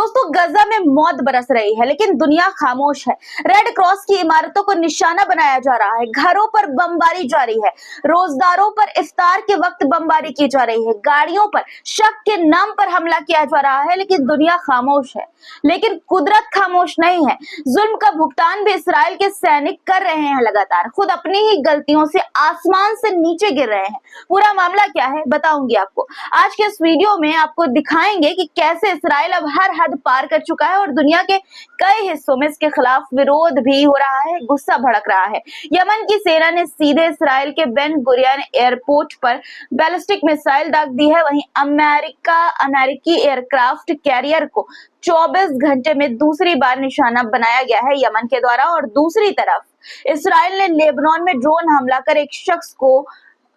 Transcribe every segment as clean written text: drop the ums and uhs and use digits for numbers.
दोस्तों गजा में मौत बरस रही है लेकिन दुनिया खामोश है। रेड क्रॉस की इमारतों को निशाना बनाया जा रहा है, घरों पर बमबारी जारी है, रोजदारों पर इफ्तार के वक्त बमबारी की जा रही है, गाड़ियों पर शक के नाम पर हमला किया जा रहा है, लेकिन दुनिया खामोश है। लेकिन कुदरत खामोश नहीं है। जुल्म का भुगतान भी इसराइल के सैनिक कर रहे हैं लगातार, खुद अपनी ही गलतियों से आसमान से नीचे गिर रहे हैं। पूरा मामला क्या है बताऊंगी आपको। आज के इस वीडियो में आपको दिखाएंगे कि कैसे इसराइल अब हर हद पार कर चुका है और दुनिया के कई हिस्सों में इसके खिलाफ विरोध भी हो रहा है, गुस्सा भड़क रहा है। यमन की सेना ने सीधे इसराइल के बेन गुरियन एयरपोर्ट पर बैलिस्टिक मिसाइल दाग दी है। वहीं अमेरिकी एयरक्राफ्ट कैरियर को 24 घंटे में दूसरी बार निशाना बनाया गया है यमन के द्वारा। और दूसरी तरफ इसराइल ने लेबनान में ड्रोन हमला कर एक शख्स को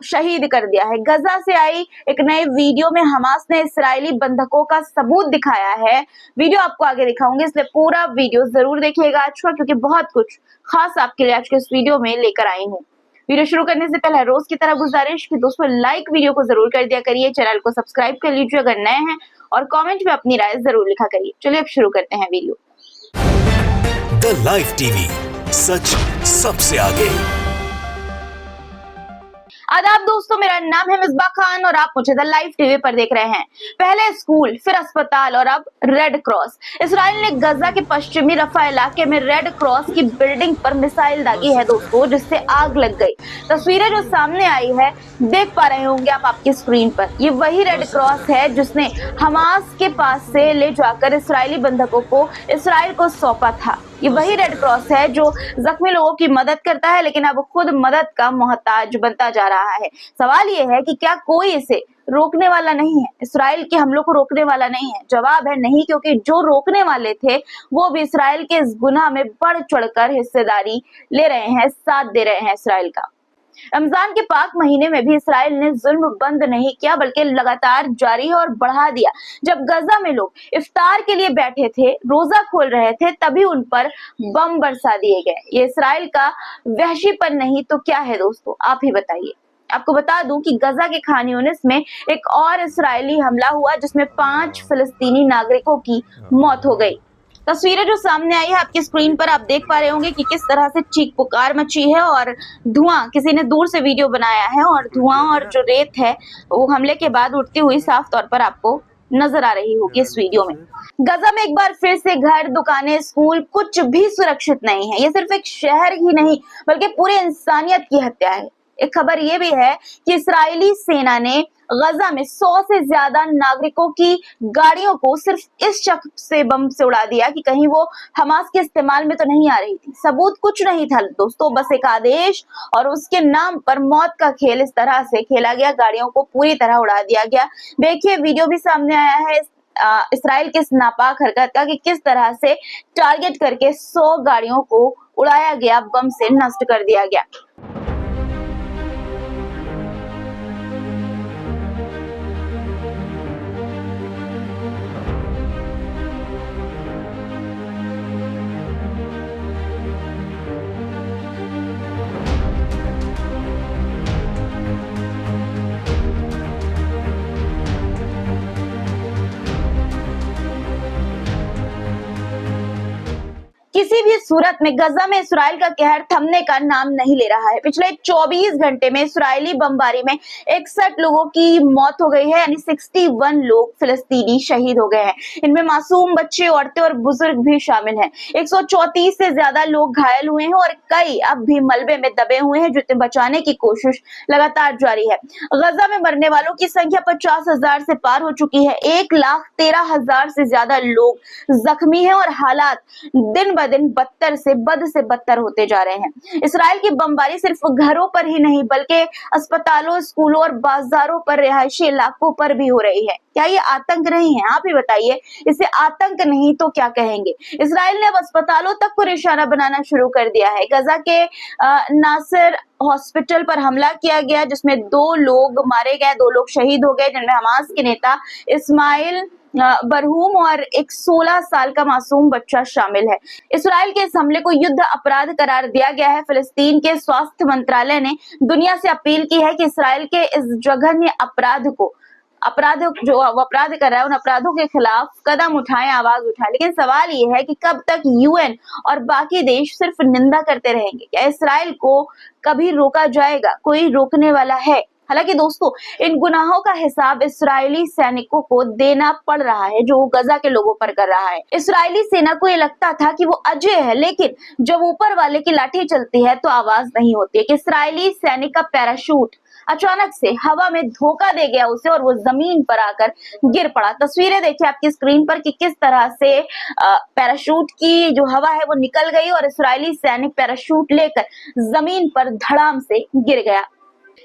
शहीद कर दिया है। गजा से आई एक नए वीडियो में हमास ने इसराइली बंधकों का सबूत दिखाया है। वीडियो आपको आगे दिखाऊंगी, इसलिए पूरा वीडियो जरूर देखिएगा आज का, क्योंकि बहुत कुछ खास आपके लिए आज के इस वीडियो में लेकर आई हूँ। वीडियो शुरू करने से पहले रोज की तरह गुजारिश कि दोस्तों लाइक वीडियो को जरूर कर दिया करिए, चैनल को सब्सक्राइब कर लीजिए अगर नए हैं, और कमेंट में अपनी राय जरूर लिखा करिए। चलिए अब शुरू करते हैं वीडियो। द लाइव टीवी, सच सबसे आगे। आदाब दोस्तों, मेरा नाम है मिसबा खान और आप मुझे द लाइव टीवी पर देख रहे हैं। पहले स्कूल, फिर अस्पताल और अब रेड क्रॉस। इसराइल ने गजा के पश्चिमी रफा इलाके में रेड क्रॉस की बिल्डिंग पर मिसाइल दागी है दोस्तों, जिससे आग लग गई। तस्वीरें जो सामने आई है देख पा रहे होंगे आप आपकी स्क्रीन पर। ये वही रेड क्रॉस है जिसने हमास के पास से ले जाकर इसराइली बंधकों को इसराइल को सौंपा था। ये वही रेड क्रॉस है जो जख्मी लोगों की मदद करता है, लेकिन अब खुद मदद का मोहताज बनता जा रहा है। सवाल ये है कि क्या कोई इसे रोकने वाला नहीं है, इसराइल के हमलों को रोकने वाला नहीं है? जवाब है नहीं, क्योंकि जो रोकने वाले थे वो भी इसराइल के इस गुनाह में बढ़ चढ़कर हिस्सेदारी ले रहे हैं, साथ दे रहे हैं इसराइल का। रमजान के पाक महीने में भी इसराइल ने जुल्म बंद नहीं किया, बल्कि लगातार जारी और बढ़ा दिया। जब गजा में लोग इफ्तार के लिए बैठे थे, रोजा खोल रहे थे, तभी उन पर बम बरसा दिए गए। ये इसराइल का वहशीपन नहीं तो क्या है दोस्तों, आप ही बताइए। आपको बता दूं कि गजा के खान यूनिस में एक और इसराइली हमला हुआ जिसमें 5 फिलिस्तीनी नागरिकों की मौत हो गई। तस्वीरें जो सामने आई है आपकी स्क्रीन पर, आप देख पा रहे होंगे कि किस तरह से चीख पुकार मची है और धुआं, किसी ने दूर से वीडियो बनाया है और धुआं और जो रेत है वो हमले के बाद उड़ती हुई साफ तौर पर आपको नजर आ रही होगी इस वीडियो में। गजा में एक बार फिर से घर, दुकानें, स्कूल कुछ भी सुरक्षित नहीं है। ये सिर्फ एक शहर ही नहीं बल्कि पूरे इंसानियत की हत्या है। एक खबर ये भी है कि इस्राएली सेना ने गजा में 100 से ज्यादा नागरिकों की गाड़ियों को सिर्फ इस शक से बम से उड़ा दिया कि कहीं वो हमास के इस्तेमाल में तो नहीं आ रही थी। सबूत कुछ नहीं था दोस्तों, बस एक आदेश, और उसके नाम पर मौत का खेल इस तरह से खेला गया, गाड़ियों को पूरी तरह उड़ा दिया गया। देखिए वीडियो भी सामने आया है इसराइल के इस नापाक हरकत का, कि किस तरह से टारगेट करके 100 गाड़ियों को उड़ाया गया, बम से नष्ट कर दिया गया। किसी भी सूरत में गजा में इसराइल का कहर थमने का नाम नहीं ले रहा है। पिछले 24 घंटे में इसराइली बमबारी में 61 लोगों की मौत हो गई है, यानी 61 लोग फिलिस्तीनी शहीद हो गए हैं। इनमें मासूम बच्चे, औरतें और बुजुर्ग भी शामिल हैं। 134 से ज्यादा लोग घायल हुए हैं और कई अब भी मलबे में दबे हुए हैं, जिन्हें बचाने की कोशिश लगातार जारी है। गजा में मरने वालों की संख्या 50,000 से पार हो चुकी है। 1,13,000 से ज्यादा लोग जख्मी हैं और हालात दिन ब दिन बदतर से बदतर होते जा रहे हैं। इसराइल की बमबारी सिर्फ घरों पर ही नहीं बल्कि अस्पतालों, स्कूलों और बाजारों पर, रिहायशी इलाकों पर भी हो रही है। क्या ये आतंक नहीं है? आप ही बताइए, इसे आतंक नहीं तो क्या कहेंगे? इसराइल ने अब अस्पतालों तक को निशाना बनाना शुरू कर दिया है। गजा के नासिर हॉस्पिटल पर हमला किया गया, जिसमें 2 लोग मारे गए, 2 लोग शहीद हो गए, जिनमें हमास के नेता इस्माइल बरहूम और एक 16 साल का मासूम बच्चा शामिल है। इसराइल के इस हमले को युद्ध अपराध करार दिया गया है। फिलिस्तीन के स्वास्थ्य मंत्रालय ने दुनिया से अपील की है कि इसराइल के इस जघन्य अपराध को जो अपराध कर रहा है उन अपराधों के खिलाफ कदम उठाएं, आवाज उठाएं। लेकिन सवाल ये है कि कब तक यूएन और बाकी देश सिर्फ निंदा करते रहेंगे? क्या इसराइल को कभी रोका जाएगा? कोई रोकने वाला है? हालांकि दोस्तों, इन गुनाहों का हिसाब इसराइली सैनिकों को देना पड़ रहा है जो गजा के लोगों पर कर रहा है। इसराइली सेना को ये लगता था कि वो अजय है, लेकिन जब ऊपर वाले की लाठी चलती है तो आवाज नहीं होती है कि इसराइली सैनिक का पैराशूट अचानक से हवा में धोखा दे गया उसे और वो जमीन पर आकर गिर पड़ा। तस्वीरें देखिए आपकी स्क्रीन पर कि किस तरह से पैराशूट की जो हवा है वो निकल गई और इसराइली सैनिक पैराशूट लेकर जमीन पर धड़ाम से गिर गया।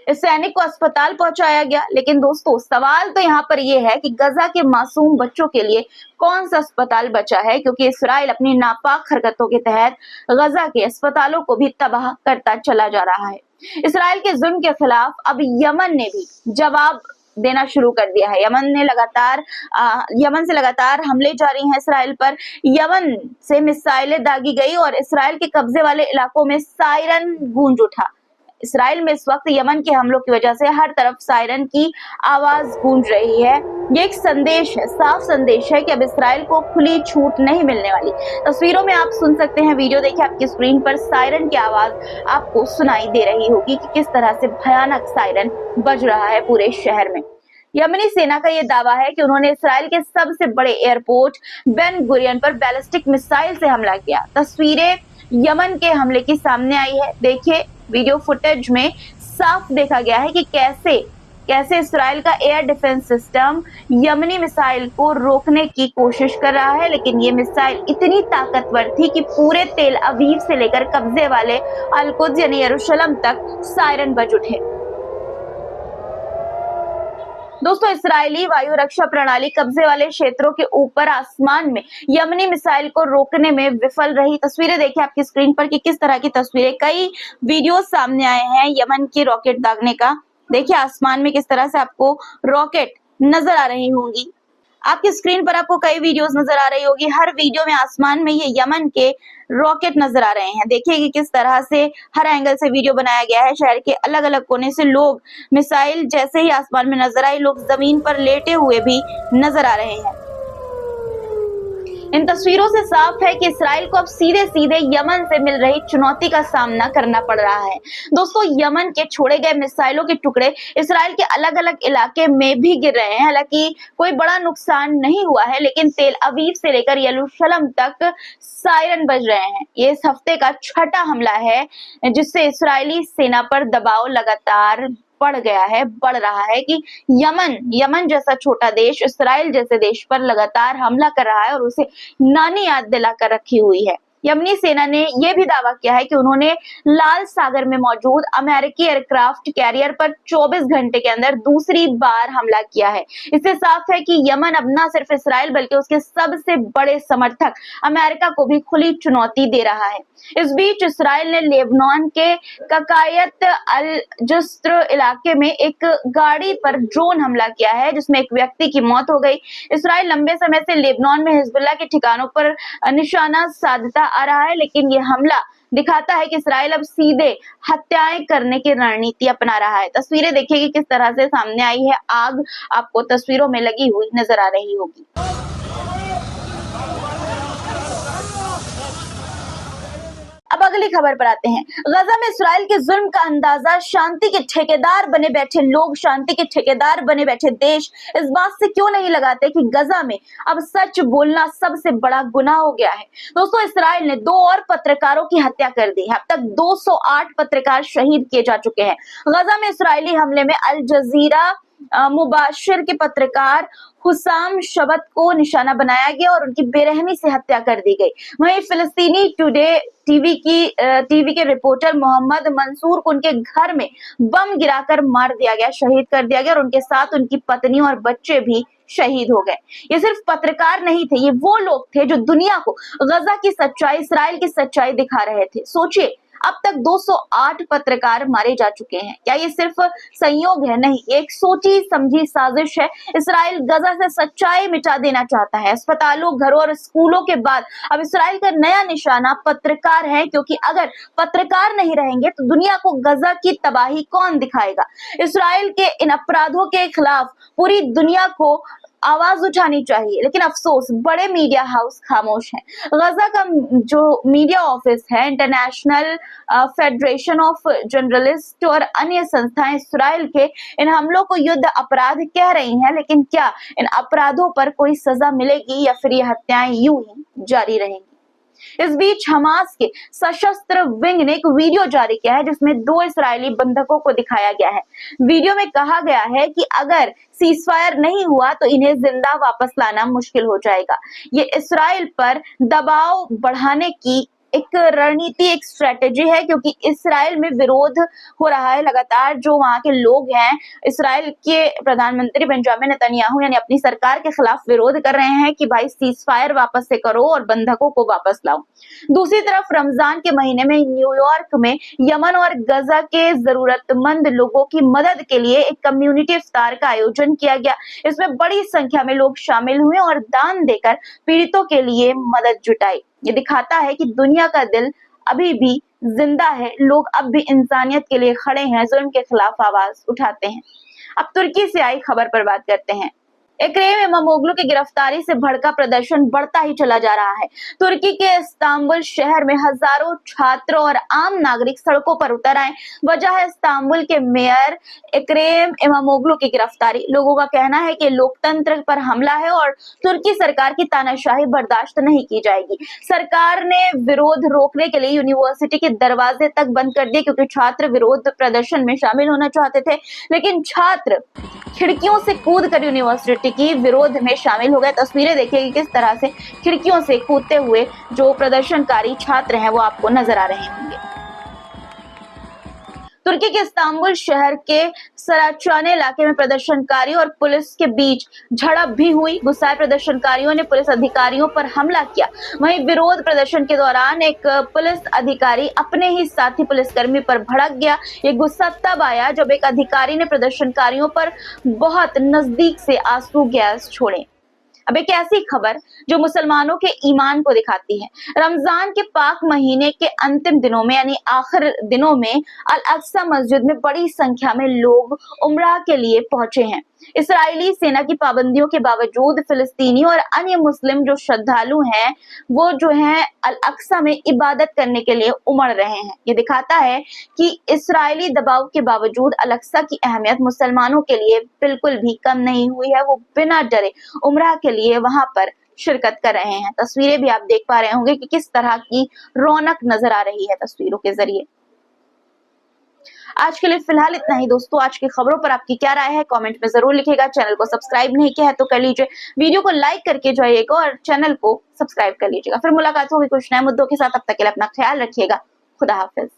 इस सैनिक को अस्पताल पहुंचाया गया। लेकिन दोस्तों, सवाल तो यहाँ पर यह है कि गजा के मासूम बच्चों के लिए कौन सा अस्पताल बचा है, क्योंकि इसराइल अपनी नापाक हरकतों के तहत गजा के अस्पतालों को भी तबाह करता चला जा रहा है। इसराइल के जुल्म के खिलाफ अब यमन ने भी जवाब देना शुरू कर दिया है। यमन से लगातार हमले जारी हैं इसराइल पर। यमन से मिसाइलें दागी गई और इसराइल के कब्जे वाले इलाकों में सायरन गूंज उठा। इसराइल में इस वक्त यमन के हमलों की वजह से हर तरफ सायरन की आवाज गूंज रही है। ये एक संदेश है, साफ संदेश है कि अब इसराइल को खुली छूट नहीं मिलने वाली। तस्वीरों में आप सुन सकते हैं, वीडियो देखिए आपकी स्क्रीन पर, सायरन की आवाज आपको सुनाई दे रही होगी कि किस तरह से भयानक सायरन बज रहा है पूरे शहर में। यमनी सेना का यह दावा है कि उन्होंने इसराइल के सबसे बड़े एयरपोर्ट बेन गुरियन पर बैलिस्टिक मिसाइल से हमला किया। तस्वीरें यमन के हमले की सामने आई है। देखिए, वीडियो फुटेज में साफ देखा गया है कि कैसे इसराइल का एयर डिफेंस सिस्टम यमनी मिसाइल को रोकने की कोशिश कर रहा है, लेकिन ये मिसाइल इतनी ताकतवर थी कि पूरे तेल अवीव से लेकर कब्जे वाले अल-कुद्स यानी यरूशलेम तक सायरन बज उठे। दोस्तों, इसराइली वायु रक्षा प्रणाली कब्जे वाले क्षेत्रों के ऊपर आसमान में यमनी मिसाइल को रोकने में विफल रही। तस्वीरें देखिए आपकी स्क्रीन पर कि किस तरह की तस्वीरें, कई वीडियो सामने आए हैं यमन की रॉकेट दागने का। देखिए आसमान में किस तरह से आपको रॉकेट नजर आ रही होंगी। आपकी स्क्रीन पर आपको कई वीडियोस नजर आ रही होगी। हर वीडियो में आसमान में ये यमन के रॉकेट नजर आ रहे हैं। देखिए कि किस तरह से हर एंगल से वीडियो बनाया गया है। शहर के अलग अलग कोने से लोग, मिसाइल जैसे ही आसमान में नजर आई, लोग जमीन पर लेटे हुए भी नजर आ रहे हैं। इन तस्वीरों से साफ है कि इसराइल को अब सीधे सीधे यमन से मिल रही चुनौती का सामना करना पड़ रहा है। दोस्तों, यमन के छोड़े गए मिसाइलों के टुकड़े इसराइल के अलग अलग इलाके में भी गिर रहे हैं। हालांकि कोई बड़ा नुकसान नहीं हुआ है, लेकिन तेल अवीव से लेकर यरूशलेम तक सायरन बज रहे हैं। ये इस हफ्ते का छठा हमला है जिससे इसराइली सेना पर दबाव लगातार बढ़ रहा है कि यमन जैसा छोटा देश इसराइल जैसे देश पर लगातार हमला कर रहा है और उसे नानी याद दिलाकर रखी हुई है। यमनी सेना ने यह भी दावा किया है कि उन्होंने लाल सागर में मौजूद अमेरिकी एयरक्राफ्ट कैरियर पर 24 घंटे के अंदर दूसरी बार हमला किया है। इससे साफ है कि यमन अब न सिर्फ इसराइल बल्कि उसके सबसे बड़े समर्थक अमेरिका को भी खुली चुनौती दे रहा है। इस बीच इसराइल ने लेबनान के ककायत अल जस्र इलाके में एक गाड़ी पर ड्रोन हमला किया है जिसमें एक व्यक्ति की मौत हो गई। इसराइल लंबे समय से लेबनान में हिजबुल्लाह के ठिकानों पर निशाना साधता आ रहा है, लेकिन ये हमला दिखाता है कि इसराइल अब सीधे हत्याएं करने की रणनीति अपना रहा है। तस्वीरें देखिए कि किस तरह से सामने आई है। आग आपको तस्वीरों में लगी हुई नजर आ रही होगी। अब अगली खबर पर आते हैं। गजा में इसराइल के जुल्म का अंदाजा शांति के ठेकेदार बने बैठे लोग, शांति के ठेकेदार बने बैठे देश इस बात से क्यों नहीं लगाते कि गजा में अब सच बोलना सबसे बड़ा गुनाह हो गया है। दोस्तों, इसराइल ने 2 और पत्रकारों की हत्या कर दी है। अब तक 208 पत्रकार शहीद किए जा चुके हैं। गजा में इसराइली हमले में अल जजीरा मुबाशिर के पत्रकार हुसाम शबत को निशाना बनाया गया और उनकी बेरहमी से हत्या कर दी गई। वहीं फिलिस्तीनी टुडे टीवी के रिपोर्टर मोहम्मद मंसूर को उनके घर में बम गिराकर मार दिया गया, शहीद कर दिया गया और उनके साथ उनकी पत्नी और बच्चे भी शहीद हो गए। ये सिर्फ पत्रकार नहीं थे, ये वो लोग थे जो दुनिया को गजा की सच्चाई, इसराइल की सच्चाई दिखा रहे थे। सोचिए, अब तक 208 पत्रकार मारे जा चुके हैं। क्या ये सिर्फ संयोग है? नहीं, ये एक सोची समझी साजिश है। इसराइल गजा से सच्चाई मिटा देना चाहता है। अस्पतालों, घरों और स्कूलों के बाद अब इसराइल का नया निशाना पत्रकार है, क्योंकि अगर पत्रकार नहीं रहेंगे तो दुनिया को गजा की तबाही कौन दिखाएगा। इसराइल के इन अपराधों के खिलाफ पूरी दुनिया को आवाज उठानी चाहिए, लेकिन अफसोस बड़े मीडिया हाउस खामोश हैं। गजा का जो मीडिया ऑफिस है, इंटरनेशनल फेडरेशन ऑफ जर्नलिस्ट और अन्य संस्थाएं इसराइल के इन हमलों को युद्ध अपराध कह रही हैं, लेकिन क्या इन अपराधों पर कोई सजा मिलेगी या फिर ये हत्याएं यूं ही जारी रहेंगी? इस बीच हमास के सशस्त्र विंग ने एक वीडियो जारी किया है जिसमें 2 इस्राएली बंधकों को दिखाया गया है। वीडियो में कहा गया है कि अगर सीजफायर नहीं हुआ तो इन्हें जिंदा वापस लाना मुश्किल हो जाएगा। ये इसराइल पर दबाव बढ़ाने की एक रणनीति, एक स्ट्रेटेजी है, क्योंकि इसराइल में विरोध हो रहा है लगातार। जो वहां के लोग हैं, इसराइल के प्रधानमंत्री बेंजामिन नेतन्याहू यानी अपनी सरकार के खिलाफ विरोध कर रहे हैं कि भाई सीजफायर वापस से करो और बंधकों को वापस लाओ। दूसरी तरफ रमजान के महीने में न्यूयॉर्क में यमन और गजा के जरूरतमंद लोगों की मदद के लिए एक कम्युनिटी इफ्तार का आयोजन किया गया। इसमें बड़ी संख्या में लोग शामिल हुए और दान देकर पीड़ितों के लिए मदद जुटाई। ये दिखाता है कि दुनिया का दिल अभी भी जिंदा है, लोग अब भी इंसानियत के लिए खड़े हैं, जुल्म के खिलाफ आवाज उठाते हैं। अब तुर्की से आई खबर पर बात करते हैं। इक्रेम इमामोग्लू की गिरफ्तारी से भड़का प्रदर्शन बढ़ता ही चला जा रहा है। तुर्की के इस्तांबुल शहर में हजारों छात्र और आम नागरिक सड़कों पर उतर आए। वजह है इस्तांबुल के मेयर इक्रेम इमामोग्लू की गिरफ्तारी। लोगों का कहना है कि लोकतंत्र पर हमला है और तुर्की सरकार की तानाशाही बर्दाश्त नहीं की जाएगी। सरकार ने विरोध रोकने के लिए यूनिवर्सिटी के दरवाजे तक बंद कर दिए, क्योंकि छात्र विरोध प्रदर्शन में शामिल होना चाहते थे, लेकिन छात्र खिड़कियों से कूदकर यूनिवर्सिटी की विरोध में शामिल हो गए। तस्वीरें देखिए कि किस तरह से खिड़कियों से कूदते हुए जो प्रदर्शनकारी छात्र हैं वो आपको नजर आ रहे होंगे। तुर्की के इस्तांबुल शहर के सराचाने इलाके में प्रदर्शनकारियों और पुलिस के बीच झड़प भी हुई। गुस्साए प्रदर्शनकारियों ने पुलिस अधिकारियों पर हमला किया। वहीं विरोध प्रदर्शन के दौरान एक पुलिस अधिकारी अपने ही साथी पुलिसकर्मी पर भड़क गया। ये गुस्सा तब आया जब एक अधिकारी ने प्रदर्शनकारियों पर बहुत नजदीक से आंसू गैस छोड़े। अब एक ऐसी खबर जो मुसलमानों के ईमान को दिखाती है। रमजान के पाक महीने के अंतिम दिनों में यानी आखिर दिनों में अल अक्सा मस्जिद में बड़ी संख्या में लोग उम्रा के लिए पहुंचे हैं। इसराइली सेना की पाबंदियों के बावजूद फिलिस्तीनी और अन्य मुस्लिम जो श्रद्धालु हैं वो जो हैं अल अक्सा में इबादत करने के लिए उमड़ रहे हैं। ये दिखाता है कि इसराइली दबाव के बावजूद अल अक्सा की अहमियत मुसलमानों के लिए बिल्कुल भी कम नहीं हुई है। वो बिना डरे उम्रा के लिए वहां पर शिरकत कर रहे हैं। तस्वीरें भी आप देख पा रहे होंगे कि किस तरह की रौनक नजर आ रही है तस्वीरों के जरिए। आज के लिए फिलहाल इतना ही दोस्तों। आज की खबरों पर आपकी क्या राय है कमेंट में जरूर लिखिएगा। चैनल को सब्सक्राइब नहीं किया है तो कर लीजिए, वीडियो को लाइक करके जाइएगा और चैनल को सब्सक्राइब कर लीजिएगा। फिर मुलाकात होगी कुछ नए मुद्दों के साथ। अब तक के लिए अपना ख्याल रखिएगा। खुदा हाफिज।